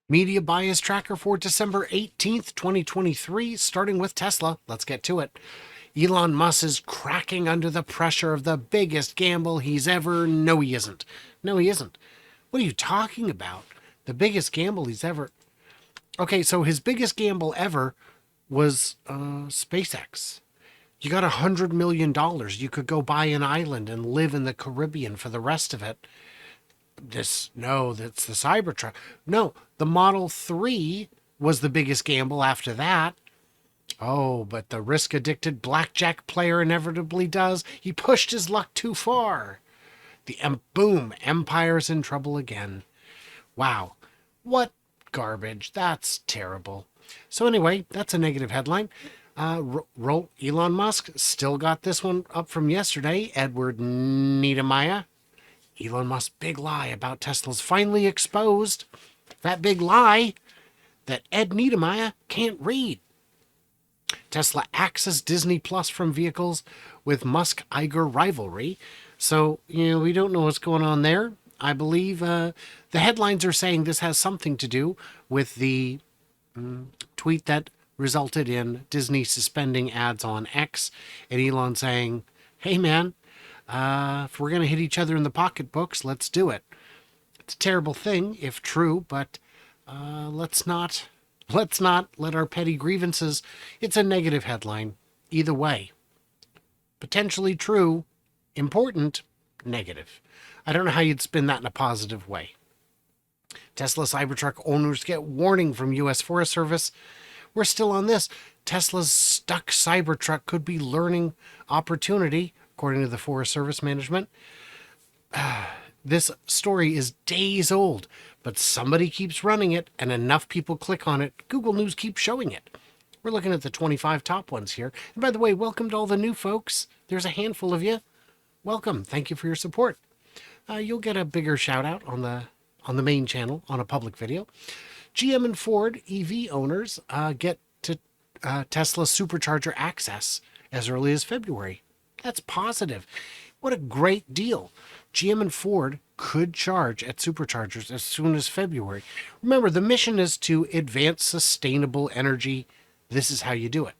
Media bias tracker for December 18th, 2023, starting with Tesla. Let's get to it. Elon Musk is cracking under the pressure of the biggest gamble he's ever. No, he isn't. No, he isn't. What are you talking about? The biggest gamble he's ever. Okay, so his biggest gamble ever was SpaceX. You got $100 million. You could go buy an island and live in the Caribbean for the rest of it. That's the Cybertruck. No, the Model 3 was the biggest gamble after that. Oh, but the risk addicted blackjack player inevitably does. He pushed his luck too far. Boom, Empire's in trouble again. Wow, what garbage. That's terrible. So anyway, that's a negative headline. Elon Musk still got this one up from yesterday. Edward Niedermeyer. Elon Musk's big lie about Tesla's finally exposed. That big lie that Ed Niedermeyer can't read. Tesla axes Disney Plus from vehicles with Musk-Iger rivalry. So, we don't know what's going on there. I believe the headlines are saying this has something to do with the tweet that resulted in Disney suspending ads on X and Elon saying, hey man, if we're going to hit each other in the pocketbooks, let's do it. It's a terrible thing if true, but let's not let our petty grievances. It's a negative headline either way. Potentially true, important, negative. I don't know how you'd spin that in a positive way. Tesla Cybertruck owners get warning from U.S. Forest Service. We're still on this. Tesla's stuck Cybertruck could be learning opportunity, according to the Forest Service management. This story is days old, but somebody keeps running it and enough people click on it. Google News keeps showing it. We're looking at the 25 top ones here. And by the way, welcome to all the new folks. There's a handful of you. Welcome. Thank you for your support. You'll get a bigger shout out on the main channel on a public video. GM and Ford EV owners get to Tesla supercharger access as early as February. That's positive. What a great deal. GM and Ford could charge at superchargers as soon as February. Remember, the mission is to advance sustainable energy. This is how you do it.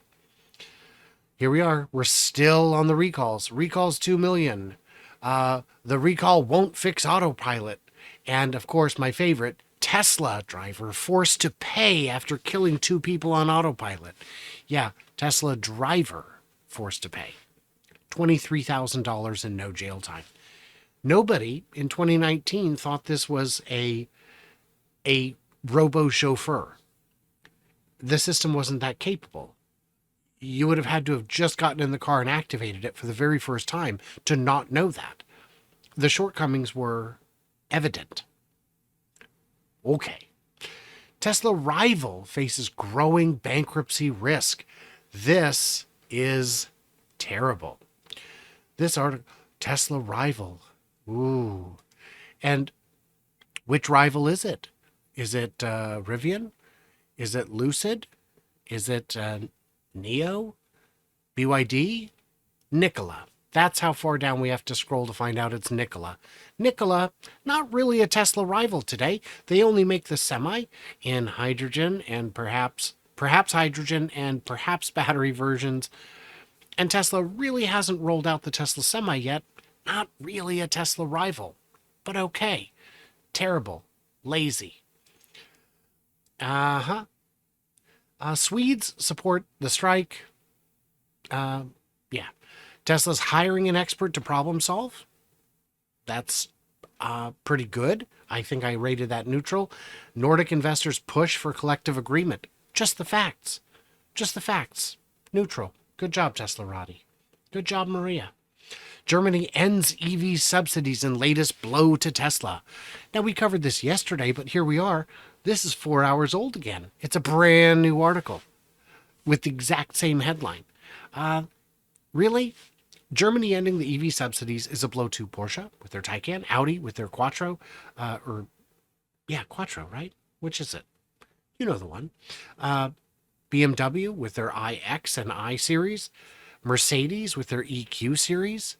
Here we are. We're still on the recalls. Recalls 2 million. The recall won't fix autopilot. And of course, my favorite, Tesla driver forced to pay after killing 2 people on autopilot. Yeah, Tesla driver forced to pay. $23,000 and no jail time. Nobody in 2019 thought this was a robo chauffeur. The system wasn't that capable. You would have had to have just gotten in the car and activated it for the very first time to not know that. The shortcomings were evident. Okay. Tesla rival faces growing bankruptcy risk. This is terrible. This article, Tesla rival. Ooh. And which rival is it? Is it Rivian? Is it Lucid? Is it Neo? BYD? Nikola. That's how far down we have to scroll to find out it's Nikola. Nikola, not really a Tesla rival today. They only make the Semi in hydrogen and perhaps hydrogen and perhaps battery versions. And Tesla really hasn't rolled out the Tesla Semi yet. Not really a Tesla rival, but okay. Terrible. Lazy. Swedes support the strike. Yeah. Tesla's hiring an expert to problem solve. That's pretty good. I think I rated that neutral. Nordic investors push for collective agreement. Just the facts. Just the facts. Neutral. Good job, Tesla Roddy. Good job, Maria. Germany ends EV subsidies in latest blow to Tesla. Now, we covered this yesterday, but here we are. This is 4 hours old again. It's a brand new article with the exact same headline. Really? Germany ending the EV subsidies is a blow to Porsche with their Taycan, Audi with their Quattro, Quattro, right? Which is it? You know the one. BMW with their iX and i series, Mercedes with their EQ series.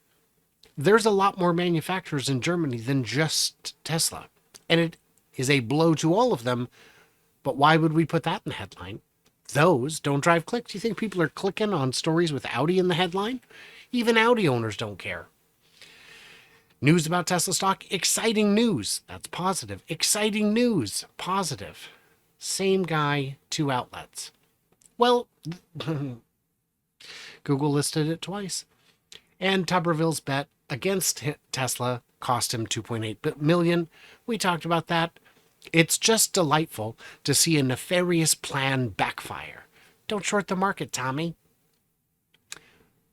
There's a lot more manufacturers in Germany than just Tesla, and it is a blow to all of them But why would we put that in the headline? Those don't drive clicks. Do you think people are clicking on stories with Audi in the headline? Even Audi owners don't care. News about Tesla stock, exciting news. That's positive. Exciting news, positive. Same guy, two outlets. Well, Google listed it twice. And Tuberville's bet against Tesla cost him $2.8 million. We talked about that. It's just delightful to see a nefarious plan backfire. Don't short the market, Tommy.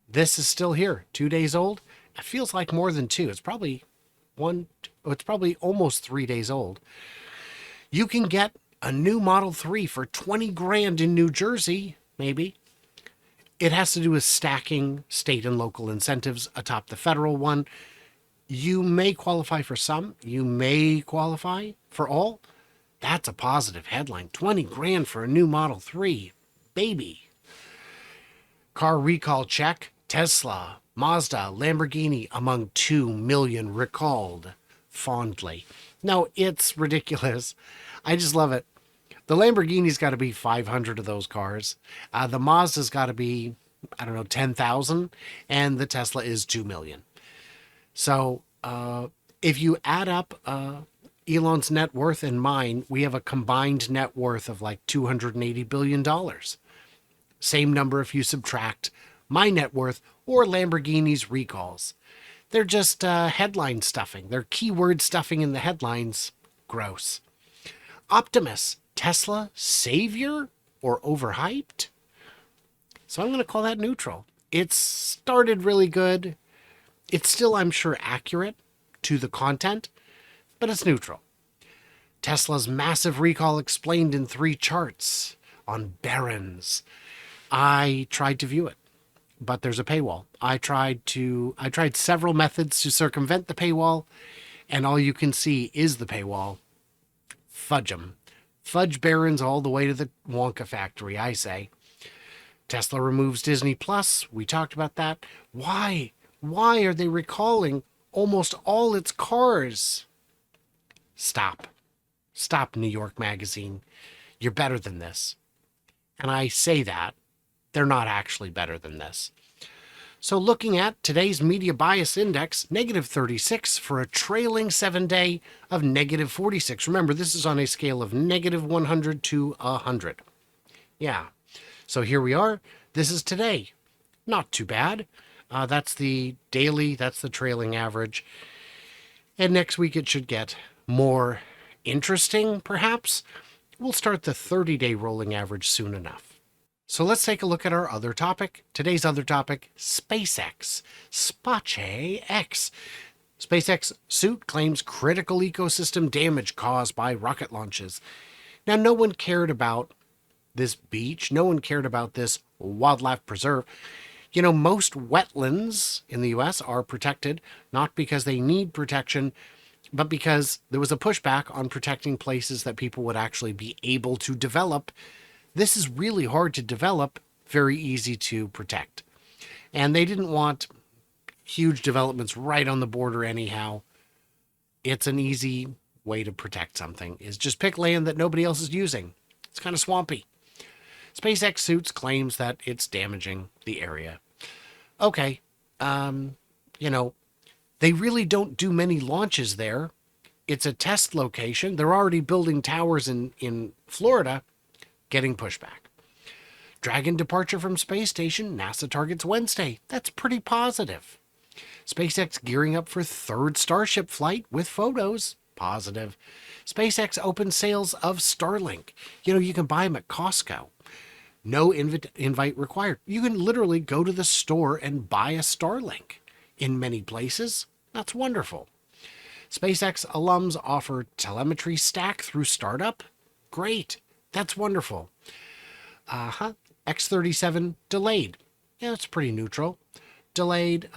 This is still here, 2 days old. It feels like more than two. It's probably almost 3 days old. You can get a new Model 3 for 20 grand in New Jersey, maybe. It has to do with stacking state and local incentives atop the federal one. You may qualify for some. You may qualify for all. That's a positive headline. 20 grand for a new Model 3. Baby. Car recall check. Tesla, Mazda, Lamborghini among 2 million recalled. Fondly. No, it's ridiculous. I just love it. The Lamborghini's got to be 500 of those cars. The Mazda's got to be, 10,000. And the Tesla is 2 million. So if you add up Elon's net worth and mine, we have a combined net worth of like $280 billion. Same number if you subtract my net worth or Lamborghini's recalls. They're just headline stuffing. They're keyword stuffing in the headlines. Gross. Optimus, Tesla, savior or overhyped? So I'm going to call that neutral. It started really good. It's still, I'm sure, accurate to the content, but it's neutral. Tesla's massive recall explained in 3 charts on Barron's. I tried to view it, but there's a paywall. I tried several methods to circumvent the paywall, and all you can see is the paywall. Fudge 'em. Fudge Barron's all the way to the Wonka factory, I say. Tesla removes Disney Plus. We talked about that. Why? Why are they recalling almost all its cars? Stop. Stop, New York Magazine. You're better than this. And I say that. They're not actually better than this. So looking at today's media bias index, -36 for a trailing 7-day of -46. Remember, this is on a scale of -100 to 100. Yeah. So here we are. This is today. Not too bad. That's the daily, that's the trailing average. And next week it should get more interesting, perhaps. We'll start the 30-day rolling average soon enough. So let's take a look at our other topic. Today's other topic, SpaceX. SpaceX. SpaceX suit claims critical ecosystem damage caused by rocket launches. Now, no one cared about this beach. No one cared about this wildlife preserve. Most wetlands in the U.S. are protected, not because they need protection, but because there was a pushback on protecting places that people would actually be able to develop. This is really hard to develop, very easy to protect. And they didn't want huge developments right on the border anyhow. It's an easy way to protect something, is just pick land that nobody else is using. It's kind of swampy. SpaceX suits claims that it's damaging the area. Okay, they really don't do many launches there. It's a test location. They're already building towers in Florida, getting pushback. Dragon departure from space station, NASA targets Wednesday. That's pretty positive. SpaceX gearing up for 3rd Starship flight with photos. Positive. SpaceX opens sales of Starlink. You can buy them at Costco. No invite required. You can literally go to the store and buy a Starlink in many places. That's wonderful. SpaceX alums offer telemetry stack through startup. Great. That's wonderful. X-37 delayed. Yeah, it's pretty neutral. Delayed.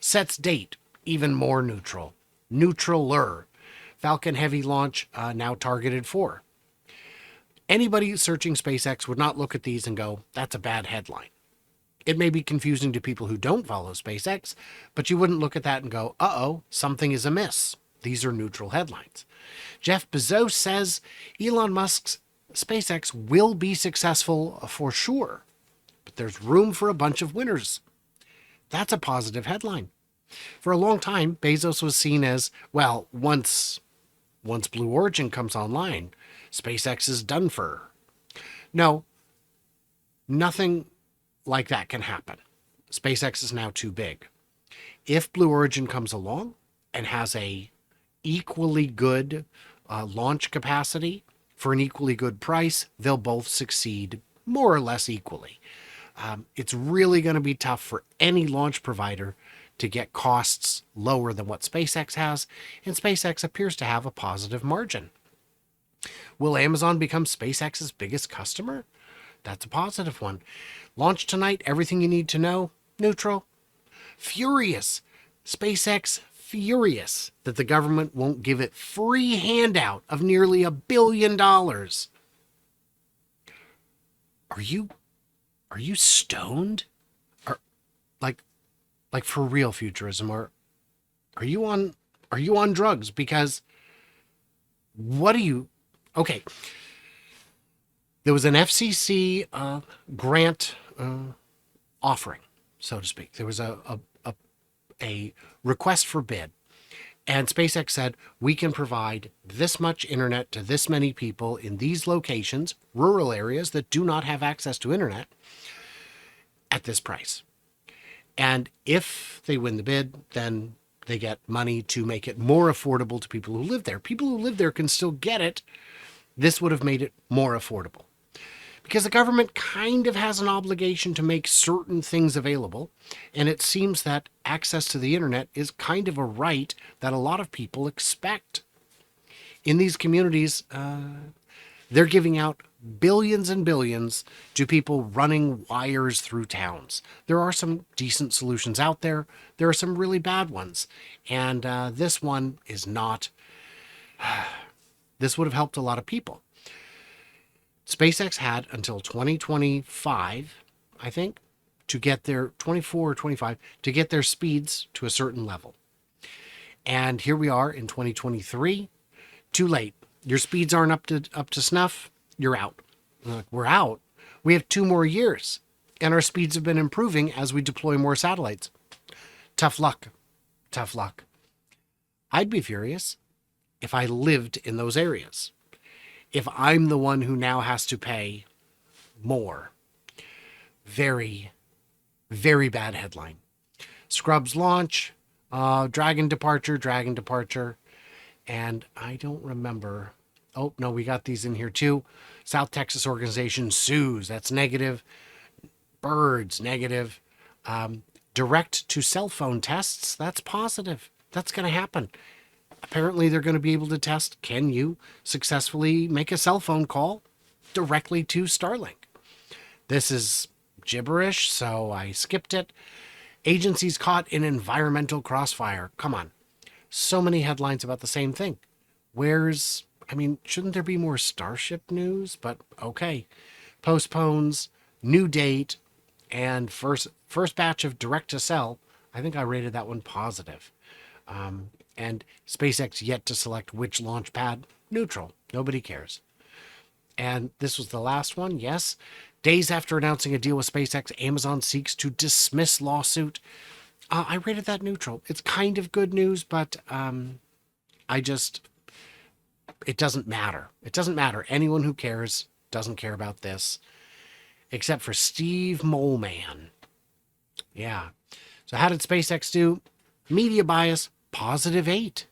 Sets date. Even more neutral. Neutraler. Falcon Heavy launch now targeted for. Anybody searching SpaceX would not look at these and go, that's a bad headline. It may be confusing to people who don't follow SpaceX, but you wouldn't look at that and go, uh-oh, something is amiss. These are neutral headlines. Jeff Bezos says Elon Musk's SpaceX will be successful for sure, but there's room for a bunch of winners. That's a positive headline. For a long time, Bezos was seen as, well, once Blue Origin comes online, SpaceX is done for. No, nothing like that can happen. SpaceX is now too big. If Blue Origin comes along and has a equally good launch capacity for an equally good price, they'll both succeed more or less equally. It's really going to be tough for any launch provider to get costs lower than what SpaceX has, and SpaceX appears to have a positive margin. Will Amazon become SpaceX's biggest customer? That's a positive one. Launch tonight, everything you need to know, neutral. Furious. SpaceX furious that the government won't give it free handout of nearly $1 billion. Are you stoned? Or like for real, Futurism, or are you on drugs? Because what do you okay. There was an FCC grant offering, so to speak. There was a request for bid. And SpaceX said, we can provide this much internet to this many people in these locations, rural areas that do not have access to internet, at this price. And if they win the bid, then they get money to make it more affordable to people who live there. People who live there can still get it. This would have made it more affordable. Because the government kind of has an obligation to make certain things available, and it seems that access to the internet is kind of a right that a lot of people expect. In these communities, they're giving out billions and billions to people running wires through towns. There are some decent solutions out there. There are some really bad ones. And this one is not. This would have helped a lot of people. SpaceX had until 2025, I think, to get their 24 or 25 to get their speeds to a certain level. And here we are in 2023. Too late. Your speeds aren't up to snuff. You're out. We're out. We have 2 more years, and our speeds have been improving as we deploy more satellites. Tough luck. Tough luck. I'd be furious if I lived in those areas. If I'm the one who now has to pay more. Very, very bad headline. Scrubs launch, Dragon departure. And I don't remember. Oh, no, we got these in here too. South Texas organization sues. That's negative. Birds, negative. Direct to cell phone tests. That's positive. That's going to happen. Apparently, they're going to be able to test, can you successfully make a cell phone call directly to Starlink? This is gibberish, so I skipped it. Agencies caught in environmental crossfire. Come on. So many headlines about the same thing. Shouldn't there be more Starship news? But okay. Postpones, new date, and first batch of direct to cell. I think I rated that one positive. And SpaceX yet to select which launch pad. Neutral. Nobody cares. And this was the last one. Yes. Days after announcing a deal with SpaceX, Amazon seeks to dismiss lawsuit. I rated that neutral. It's kind of good news, but it doesn't matter. It doesn't matter. Anyone who cares doesn't care about this, except for Steve Moleman. Yeah. So how did SpaceX do? Media bias, +8.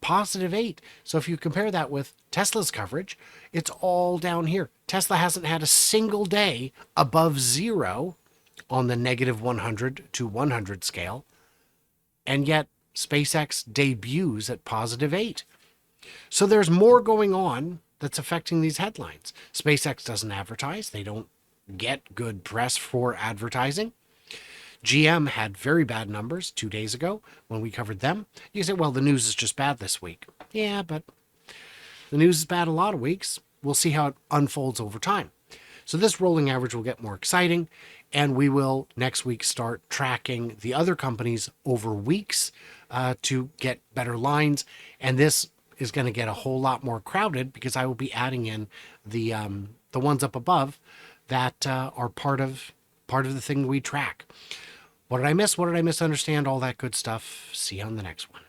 +8. So if you compare that with Tesla's coverage, it's all down here. Tesla hasn't had a single day above 0 on the -100 to 100 scale. And yet SpaceX debuts at +8. So there's more going on that's affecting these headlines. SpaceX doesn't advertise. They don't get good press for advertising. GM had very bad numbers 2 days ago when we covered them. You say, well, the news is just bad this week. Yeah, but the news is bad a lot of weeks. We'll see how it unfolds over time. So this rolling average will get more exciting, and we will next week start tracking the other companies over weeks to get better lines. And this is going to get a whole lot more crowded because I will be adding in the ones up above that are part of the thing we track. What did I miss? What did I misunderstand? All that good stuff. See you on the next one.